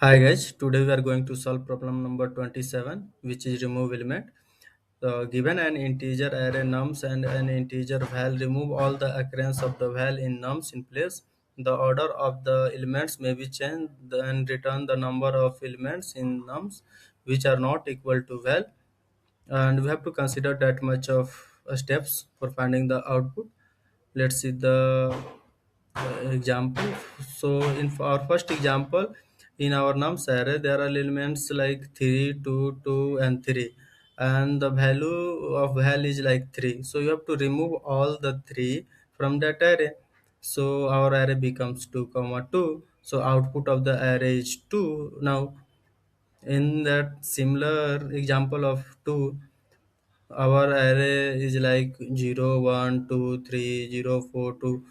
Hi guys, today we are going to solve problem number 27, which is remove element. Given an integer array nums and an integer val, remove all the occurrence of the val in nums in place. The order of the elements may be changed and return the number of elements in nums which are not equal to val. And we have to consider that much of steps for finding the output. Let's see the example. So in our first example, in our nums array there are elements like 3, 2, 2, and 3, and the value of val is like 3, so you have to remove all the 3 from that array. So our array becomes 2 comma 2, so output of the array is 2. Now in that similar example of 2, our array is like 0, 1, 2, 3, 0, 4, 2.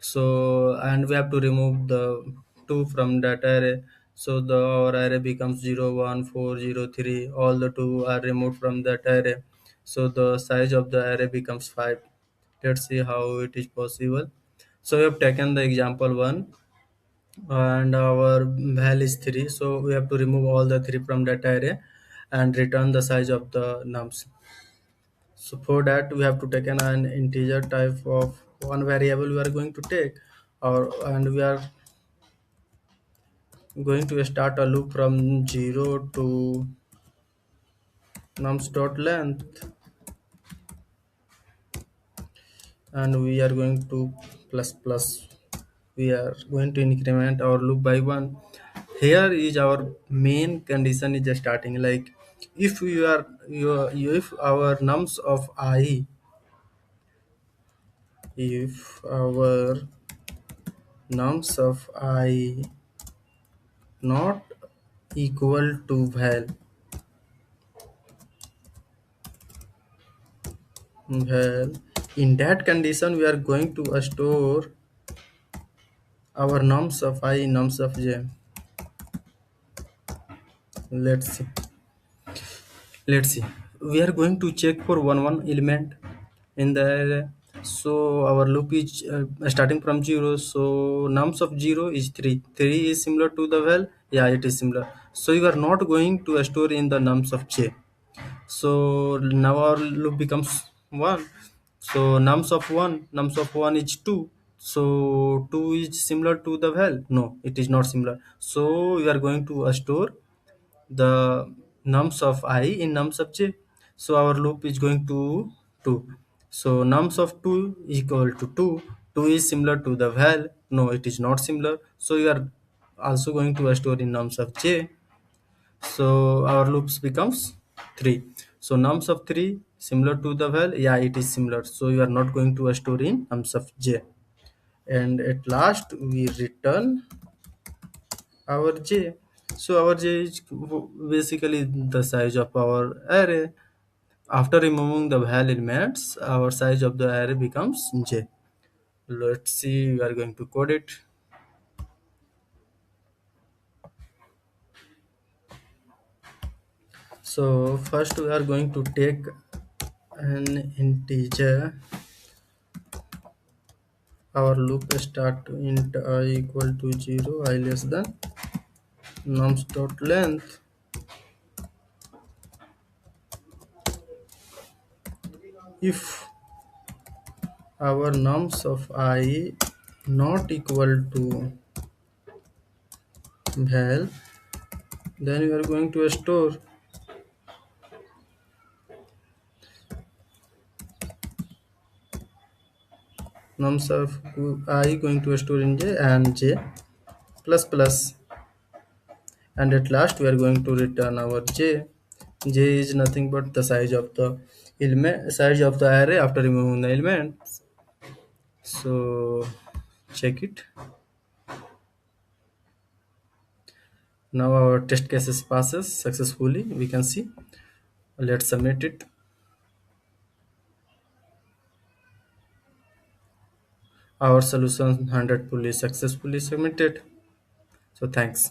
So and we have to remove the 2 from that array, so the our array becomes 0, 1, 4, 0, 3. All the 2 are removed from that array, so the size of the array becomes 5. Let's see how it is possible. So we have taken the example 1, and our val is 3, so we have to remove all the 3 from that array and return the size of the nums. So for that we have to take an integer type of one variable we are going to take, or and we are going to start a loop from 0 to nums dot length, and we are going to plus plus. We are going to increment our loop by 1. Here is our main condition is starting, like if you are if our nums of I, if our nums of I not equal to val, in that condition we are going to store our nums of I in nums of j. Let's see let's see we are going to check for one element in the array. So our loop is starting from 0, so nums of 0 is 3. 3 is similar to the val, yeah, it is similar, so you are not going to store in the nums of j. So now our loop becomes 1. So nums of 1 is 2. So 2 is similar to the val, no, it is not similar, so we are going to store the nums of I in nums of j. So our loop is going to 2. So nums of 2 is equal to 2. 2 is similar to the val, no, it is not similar, so you are also going to store in nums of j. So our loops becomes 3. So nums of 3 similar to the val, yeah, it is similar, so you are not going to store in nums of j. And at last we return our j. So our j is basically the size of our array. After removing the val elements, our size of the array becomes j. Let's see, we are going to code it. So first we are going to take an integer. Our loop start int I equal to 0, I less than nums dot length. If our nums of I not equal to val, then we are going to store nums of I going to store in j and j plus plus, and at last we are going to return our j. J is nothing but the size of the element, size of the array after removing the elements. So check it. Now our test cases passes successfully, we can see. Let's submit it. Our solution 100 fully successfully submitted. So thanks.